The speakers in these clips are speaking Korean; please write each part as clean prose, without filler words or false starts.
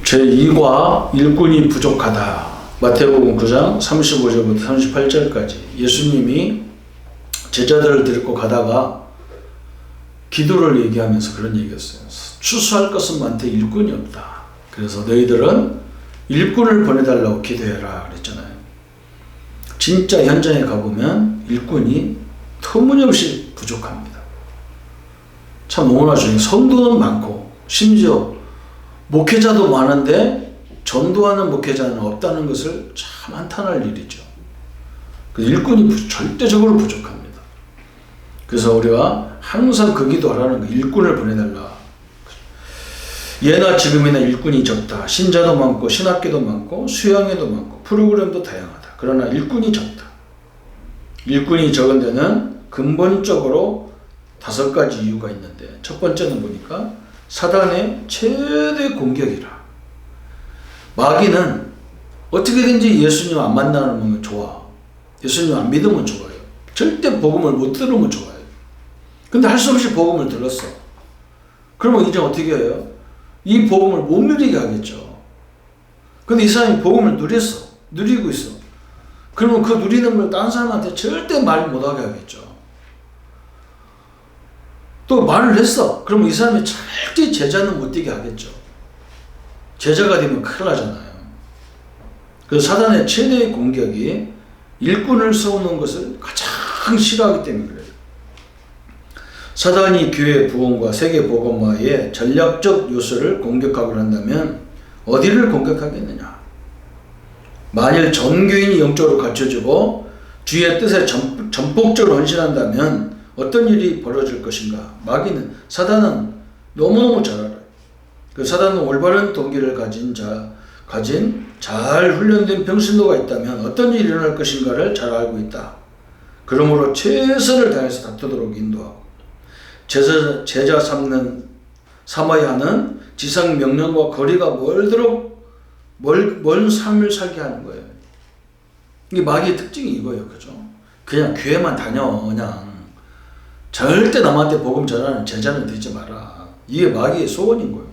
제2과 일꾼이 부족하다. 마태복음 9장 35절부터 38절까지 예수님이 제자들을 데리고 가다가 기도를 얘기하면서 그런 얘기했어요. 추수할 것은 많되 일꾼이 없다. 그래서 너희들은 일꾼을 보내달라고 기도해라 그랬잖아요. 진짜 현장에 가보면 일꾼이 터무니없이 부족합니다. 참 너무나 중요해요. 성도는 많고 심지어 목회자도 많은데 전도하는 목회자는 없다는 것을 참 한탄할 일이죠. 일꾼이 절대적으로 부족합니다. 그래서 우리가 항상 그 기도하라는 거예요. 일꾼을 보내달라. 예나 지금이나 일꾼이 적다. 신자도 많고 신학교도 많고 수양회도 많고 프로그램도 다양하다. 그러나 일꾼이 적다. 일꾼이 적은 데는 근본적으로 5가지 이유가 있는데, 첫 번째는 보니까 사단의 최대 공격이라. 마귀는 어떻게든지 예수님 안 만나면 좋아. 예수님 안 믿으면 좋아요. 절대 복음을 못 들으면 좋아요. 근데 할 수 없이 복음을 들었어. 그러면 이제 어떻게 해요? 이 복음을 못 누리게 하겠죠. 근데 이 사람이 복음을 누리고 있어. 그러면 그 누리는 걸 다른 사람한테 절대 말 못하게 하겠죠. 또 말을 했어. 그러면 이 사람이 절대 제자는 못 되게 하겠죠. 제자가 되면 큰일 나잖아요. 그래서 사단의 최대의 공격이 일꾼을 세우는 것을 가장 싫어하기 때문에 그래요. 사단이 교회 부흥과 세계 복음화의 전략적 요소를 공격하고 한다면 어디를 공격하겠느냐? 만일 전교인이 영적으로 갖춰지고 주의 뜻에 전폭적으로 헌신한다면 어떤 일이 벌어질 것인가? 사단은 너무너무 잘 알아요. 그 사단은 올바른 동기를 가진 잘 훈련된 병신도가 있다면 어떤 일이 일어날 것인가를 잘 알고 있다. 그러므로 최선을 다해서 다투도록 인도하고 제자 삼아야 하는 지상 명령과 거리가 멀 삶을 살게 하는 거예요. 이게 마귀의 특징이 이거예요. 그죠? 그냥 교회만 다녀. 그냥 절대 남한테 복음 전하는 제자는 되지 마라. 이게 마귀의 소원인 거예요.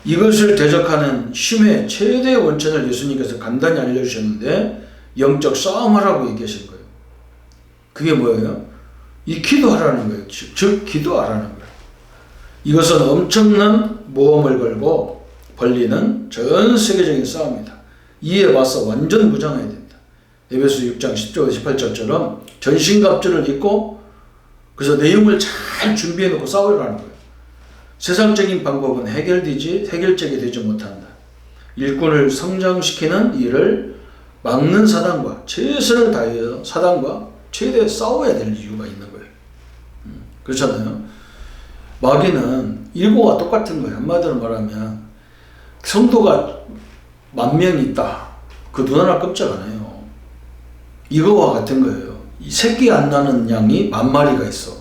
이것을 대적하는 힘의 최대의 원천을 예수님께서 간단히 알려주셨는데 영적 싸움하라고 얘기하신 거예요. 그게 뭐예요? 이 기도하라는 거예요. 즉 기도하라는 거예요. 이것은 엄청난 모험을 걸고 벌리는 전 세계적인 싸움이다. 이에 맞서 완전 무장해야 된다. 에베소 6장 10절 18절처럼 전신갑주를 입고 그래서 내용을 잘 준비해 놓고 싸우라는 거예요. 세상적인 방법은 해결책이 되지 못한다. 일꾼을 성장시키는 일을 막는 사단과 최선을 다해서 사단과 최대 싸워야 될 이유가 있는 거예요. 그렇잖아요. 마귀는 일고와 똑같은 거예요. 한마디로 말하면 성도가 10,000명 있다. 그 눈 하나 깜짝 안 해요. 이거와 같은 거예요. 이 새끼 안 나는 양이 10,000마리가 있어.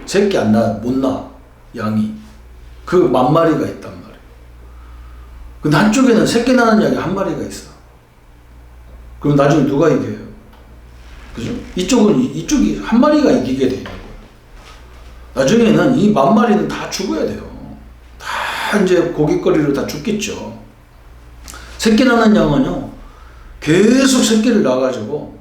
새끼 못 나, 양이. 그 10,000마리가 있단 말이에요. 근데 한쪽에는 새끼 나는 양이 1마리가 있어. 그럼 나중에 누가 이겨요? 그죠? 이쪽이 1마리가 이기게 되는 거예요. 나중에는 이 10,000마리는 다 죽어야 돼요. 다 이제 고깃거리로 다 죽겠죠. 새끼 나는 양은요, 계속 새끼를 낳아가지고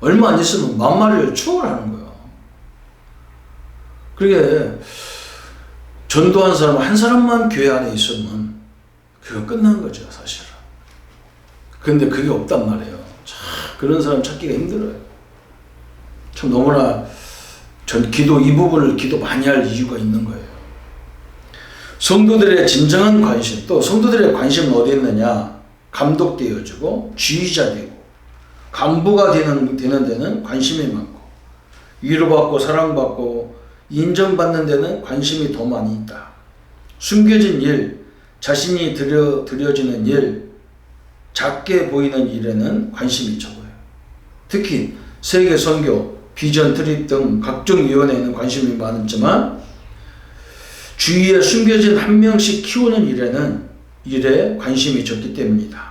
얼마 안 있으면 10,000마리를 추월하는 거예요. 그게 전도한 사람 한 사람만 교회 안에 있으면 그거 끝난 거죠, 사실은. 근데 그게 없단 말이에요. 참 그런 사람 찾기가 힘들어요. 참 너무나 이 부분을 기도 많이 할 이유가 있는 거예요. 성도들의 진정한 관심, 또 성도들의 관심은 어디 있느냐? 감독되어지고 지휘자 되고 간부가 되는 데는 관심이 많고 위로받고 사랑받고 인정받는 데는 관심이 더 많이 있다. 숨겨진 일, 자신이 드려지는 일, 작게 보이는 일에는 관심이 적어요. 특히 세계 선교, 비전 트립 등 각종 위원회에는 관심이 많았지만 주위에 숨겨진 한 명씩 키우는 일에 관심이 적기 때문이다.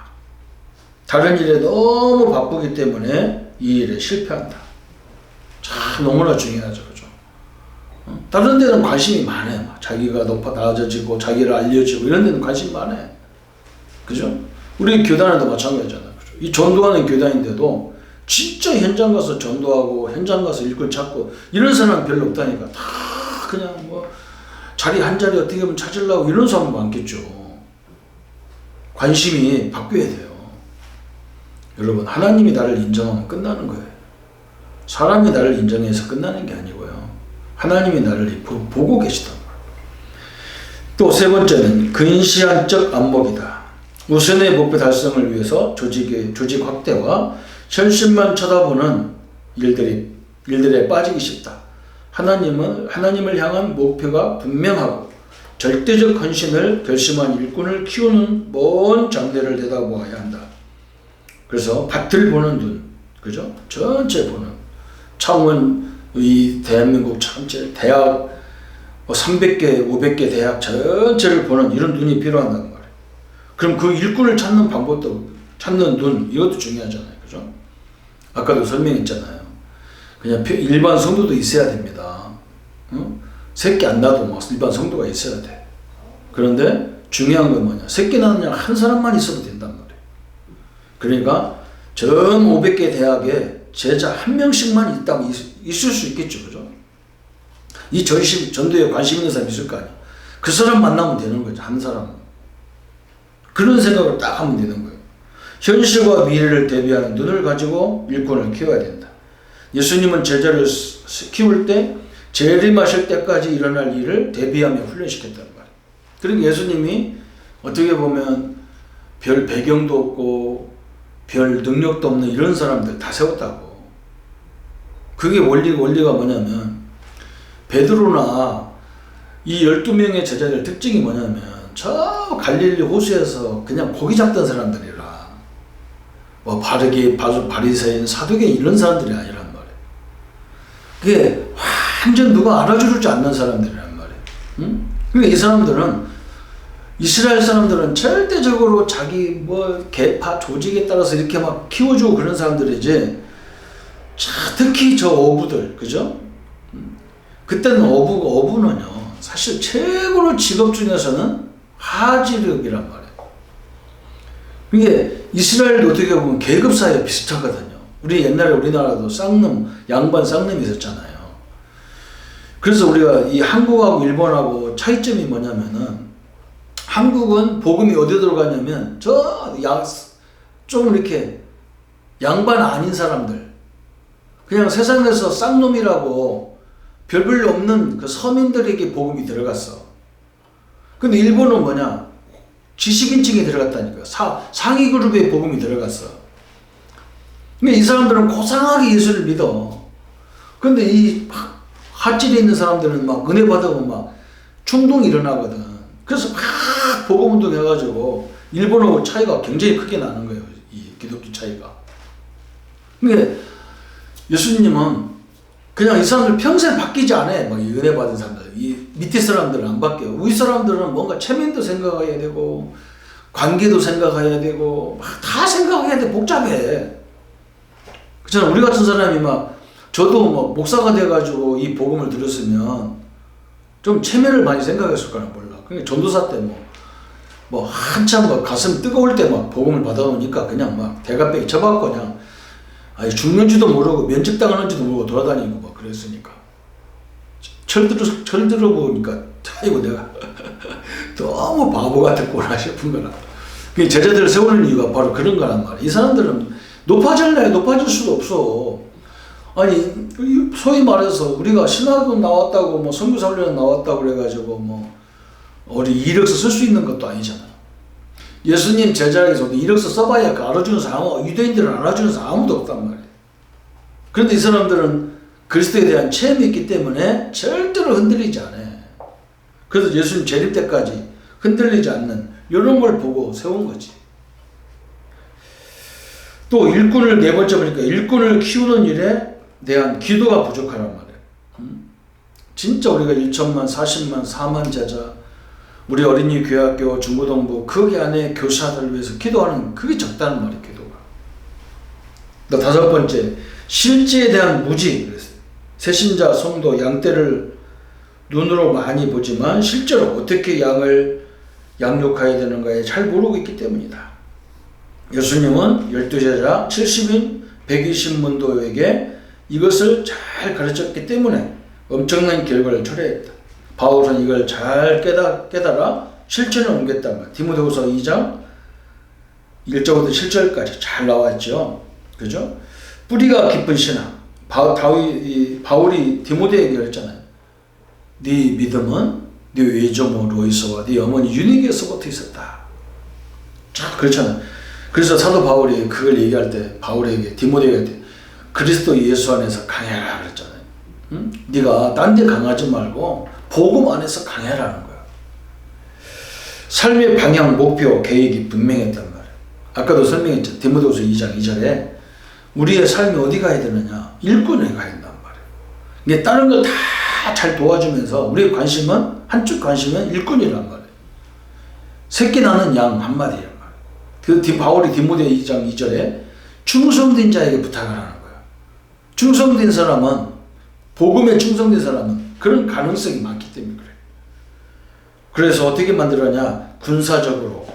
다른 일에 너무 바쁘기 때문에 이 일에 실패한다. 참 너무나 중요하죠. 그죠? 다른 데는 관심이 많아요. 막 자기가 나아져지고 자기를 알려지고 이런 데는 관심이 많아요. 그죠? 우리 교단에도 마찬가지잖아요. 그죠? 이 전도하는 교단인데도 진짜 현장 가서 전도하고 현장 가서 일꾼 찾고 이런 사람은 별로 없다니까. 다 그냥 뭐 자리 한 자리 어떻게 하면 찾으려고 이런 사람 많겠죠. 관심이 바뀌어야 돼요. 여러분, 하나님이 나를 인정하면 끝나는 거예요. 사람이 나를 인정해서 끝나는 게 아니고요. 하나님이 나를 보고 계시단 말이에요. 또 세 번째는 근시안적 안목이다. 우선의 목표 달성을 위해서 조직 확대와 현실만 쳐다보는 일들에 빠지기 쉽다. 하나님을 향한 목표가 분명하고 절대적 헌신을 결심한 일꾼을 키우는 먼 장래를 내다보아야 한다. 그래서 밭을 보는 눈, 그죠? 전체 보는 창원, 이 대한민국 전체 대학 300개, 500개 대학 전체를 보는 이런 눈이 필요하다는 말이에요. 그럼 그 일꾼을 찾는 방법도 찾는 눈, 이것도 중요하잖아요. 그죠? 아까도 설명했잖아요. 그냥 일반 성도도 있어야 됩니다. 새끼 안 낳아도 막 일반 성도가 있어야 돼. 그런데 중요한 건 뭐냐? 새끼 낳는 그냥 한 사람만 있어도 된단 말이에요. 그러니까 전 500개 대학에 제자 한 명씩만 있다면 있을 수 있겠죠. 그죠? 이 전도에 관심 있는 사람이 있을 거 아니야. 그 사람 만나면 되는 거죠. 한 사람. 그런 생각을 딱 하면 되는 거예요. 현실과 미래를 대비하는 눈을 가지고 일꾼을 키워야 된다. 예수님은 제자를 키울 때 재림하실 때까지 일어날 일을 대비하며 훈련시켰다는 말이에요. 그러니까 예수님이 어떻게 보면 별 배경도 없고 별 능력도 없는 이런 사람들 다 세웠다고. 그게 원리가 뭐냐면 베드로나 이 12명의 제자들 특징이 뭐냐면 저 갈릴리 호수에서 그냥 고기 잡던 사람들이라 뭐 바리새인, 사두개인 이런 사람들이 아니란 말이에요. 그게 완전 누가 알아주지 않는 사람들이란 말이에요. 그러니까 이 사람들은 이스라엘 사람들은 절대적으로 자기 뭐 계파 조직에 따라서 이렇게 막 키워주고 그런 사람들이지. 특히 저 어부들, 그죠? 그때는 어부는요 사실 최고로 직업 중에서는 하지력이란 말이에요. 이게 이스라엘도 어떻게 보면 계급 사회가 비슷하거든요. 우리 옛날에 우리나라도 양반 쌍놈이 있었잖아요. 그래서 우리가 이 한국하고 일본하고 차이점이 뭐냐면은 한국은 복음이 어디 들어가냐면 좀 이렇게 양반 아닌 사람들, 그냥 세상에서 쌍놈이라고 별 볼일 없는 그 서민들에게 복음이 들어갔어. 근데 일본은 뭐냐? 지식인층이 들어갔다니까요. 상위 그룹에 복음이 들어갔어. 그러니까 이 사람들은 고상하게 예수를 믿어. 근데 이 핫질에 있는 사람들은 막 은혜 받으면 막 충동이 일어나거든. 그래서 막 복음 운동 해가지고 일본하고 차이가 굉장히 크게 나는 거예요. 이 기독교 차이가. 근데 예수님은 그냥 이 사람들 평생 바뀌지 않아요. 막 은혜 받은 사람들. 이 밑에 사람들은 안 바뀌어요. 위 사람들은 뭔가 체면도 생각해야 되고, 관계도 생각해야 되고, 막 다 생각해야 돼. 복잡해. 그렇잖아. 우리 같은 사람이 저도 목사가 돼가지고 이 복음을 들었으면 좀 체면을 많이 생각했을 거나 몰라. 그러니까 전도사 때 한참 가슴 뜨거울 때 복음을 받아오니까 그냥 대가빼기 쳐박고 그냥 죽는지도 모르고 면직당하는지도 모르고 돌아다니고 그랬으니까. 철 들어보니까 아이고 내가 너무 바보 같았구나 싶은 거라. 제자들을 세우는 이유가 바로 그런 거란 말이야. 이 사람들은 높아질 수도 없어. 아니 소위 말해서 우리가 신학원 나왔다고 선교사훈련 나왔다고 그래가지고 우리 이력서 쓸 수 있는 것도 아니잖아. 예수님 제자에게서도 이력서 써봐야 알아주는 사람, 유대인들은 알아주는 사람 아무도 없단 말이에요. 그런데 이 사람들은 그리스도에 대한 체험이 있기 때문에 절대로 흔들리지 않아요. 그래서 예수님 재림 때까지 흔들리지 않는 이런 걸 보고 세운 거지. 또 일꾼을 네 번째 보니까 일꾼을 키우는 일에 대한 기도가 부족하란 말이에요. 진짜 우리가 1천만, 40만, 4만 제자, 우리 어린이 교회학교, 중고등부 거기 안에 교사들을 위해서 기도하는 그게 적다는 말이에요. 기도가. 또 다섯 번째 실제에 대한 무지. 새신자, 성도, 양떼를 눈으로 많이 보지만 실제로 어떻게 양을 양육해야 되는가에 잘 모르고 있기 때문이다. 예수님은 12제자 70인 120문도에게 이것을 잘 가르쳤기 때문에 엄청난 결과를 초래했다. 바울은 이걸 잘 깨달아 실천에 옮겼단 말이야. 디모데후서 2장 1절부터 7절까지 잘 나왔죠. 그죠? 뿌리가 깊은 신앙. 바울이 디모데에게 그랬잖아요. 네 믿음은 네 외조모 로이스와 네 어머니 유니게서부터 있었다. 자, 그렇잖아요. 그래서 사도 바울이 그걸 얘기할 때 바울에게 디모데에게 할 때 그리스도 예수 안에서 강해라 그랬잖아요. 응? 네가 딴 데 강하지 말고 복음 안에서 강해라는 거야. 삶의 방향, 목표, 계획이 분명했단 말이에요. 아까도 설명했죠. 디모데후서 2장 2절에 우리의 삶이 어디 가야 되느냐? 일꾼에 가야 된단 말이에요. 이게 다른 거 다 잘 도와주면서 우리의 관심은 한쪽 관심은 일꾼이란 말이에요. 새끼 나는 양 한 마리란 말이에요. 그 바울이 디모데 2장 2절에 충성된 자에게 부탁을 하는 거예요. 충성된 사람은 복음에 충성된 사람은 그런 가능성이 많기 때문에 그래요. 그래서 어떻게 만들었냐? 군사적으로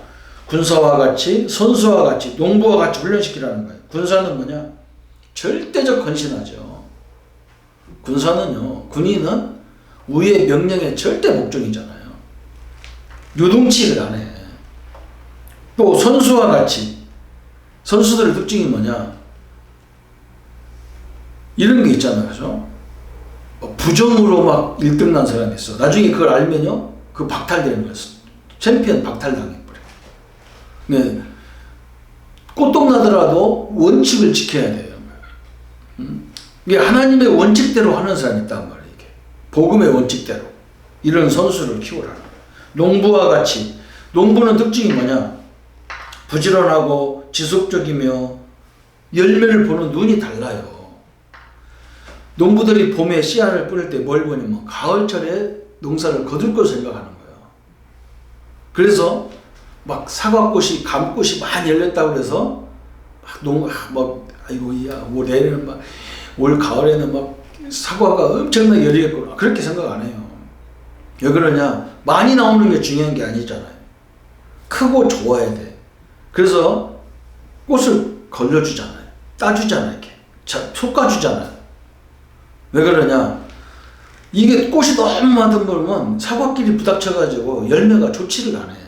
군사와 같이 선수와 같이 농부와 같이 훈련시키라는 거예요. 군사는 뭐냐? 절대적 헌신하죠. 군사는요, 군인은 우리의 명령의 절대 목적이잖아요. 요동치를 안 해. 또 선수와 같이 선수들의 특징이 뭐냐? 이런 게 있잖아요. 그죠? 부정으로 막 1등 난 사람이 있어. 나중에 그걸 알면요, 그 박탈되는 거였어. 챔피언 박탈당해버려. 네. 꼬똥나더라도 원칙을 지켜야 돼요. 이게 하나님의 원칙대로 하는 사람이 있단 말이에요. 이게. 복음의 원칙대로. 이런 선수를 키우라는 거예요. 농부와 같이. 농부는 특징이 뭐냐? 부지런하고 지속적이며 열매를 보는 눈이 달라요. 농부들이 봄에 씨알을 뿌릴 때 뭘 보냐면 가을철에 농사를 거둘 걸 생각하는 거예요. 그래서 막 사과꽃이, 감꽃이 많이 열렸다고 그래서 아이고, 야, 뭐 내일은 막 올 가을에는 막 사과가 엄청나게 열리겠구나. 그렇게 생각 안 해요. 왜 그러냐? 많이 나오는 게 중요한 게 아니잖아요. 크고 좋아야 돼. 그래서 꽃을 걸려주잖아요. 따주잖아요. 이렇게. 솎아주잖아요. 왜 그러냐? 이게 꽃이 너무 많다 보면 사과끼리 부닥쳐가지고 열매가 좋지를 않아요.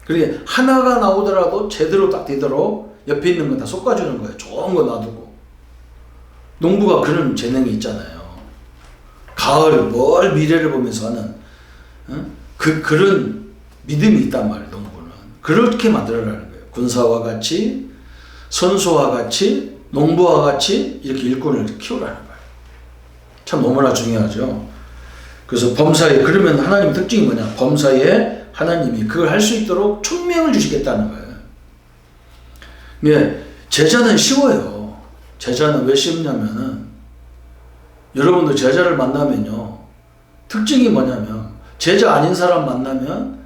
그러게 하나가 나오더라도 제대로 딱 되도록 옆에 있는 거 다 솎아주는 거예요. 좋은 거 놔두고. 농부가 그런 재능이 있잖아요. 가을, 멀 미래를 보면서 하는 그런 믿음이 있단 말이에요. 농부는. 그렇게 만들어라는 거예요. 군사와 같이, 선수와 같이, 농부와 같이 이렇게 일꾼을 키우라는 거예요. 참 너무나 중요하죠. 그래서 범사에, 그러면 하나님의 특징이 뭐냐? 범사에 하나님이 그걸 할 수 있도록 총명을 주시겠다는 거예요. 예, 제자는 쉬워요. 제자는 왜 쉽냐면은, 여러분도 제자를 만나면요, 특징이 뭐냐면, 제자 아닌 사람 만나면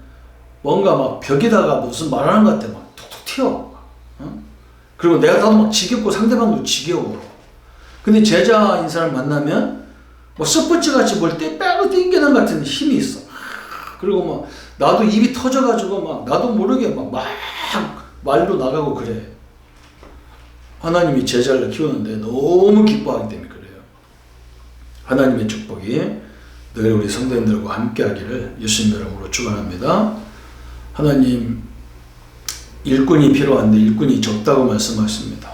뭔가 막 벽에다가 무슨 말하는 것 같아. 막 툭툭 튀어. 그리고 나도 막 지겹고 상대방도 지겨워. 근데 제자인 사람 만나면 뭐 스포츠 같이 뭘 빼고 땡기는 같은 힘이 있어. 그리고 막 나도 입이 터져가지고 막 나도 모르게 막 말도 나가고 그래. 하나님이 제자를 키우는데 너무 기뻐하기 때문에 그래요. 하나님의 축복이 늘 우리 성도님들과 함께 하기를 예수님 이름으로 축원합니다. 하나님, 일꾼이 필요한데 일꾼이 적다고 말씀하십니다.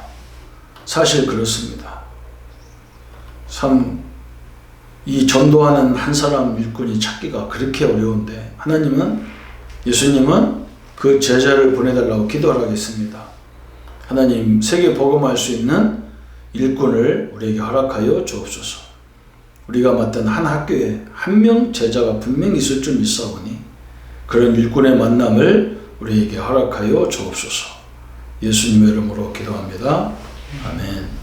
사실 그렇습니다. 참 이 전도하는 한 사람 일꾼이 찾기가 그렇게 어려운데, 하나님은, 예수님은 그 제자를 보내달라고 기도를 하겠습니다. 하나님, 세계 복음할 수 있는 일꾼을 우리에게 허락하여 주옵소서. 우리가 맡은 한 학교에 한 명 제자가 분명히 있을 줄 믿사오니 그런 일꾼의 만남을 우리에게 허락하여 주옵소서. 예수님의 이름으로 기도합니다. 아멘.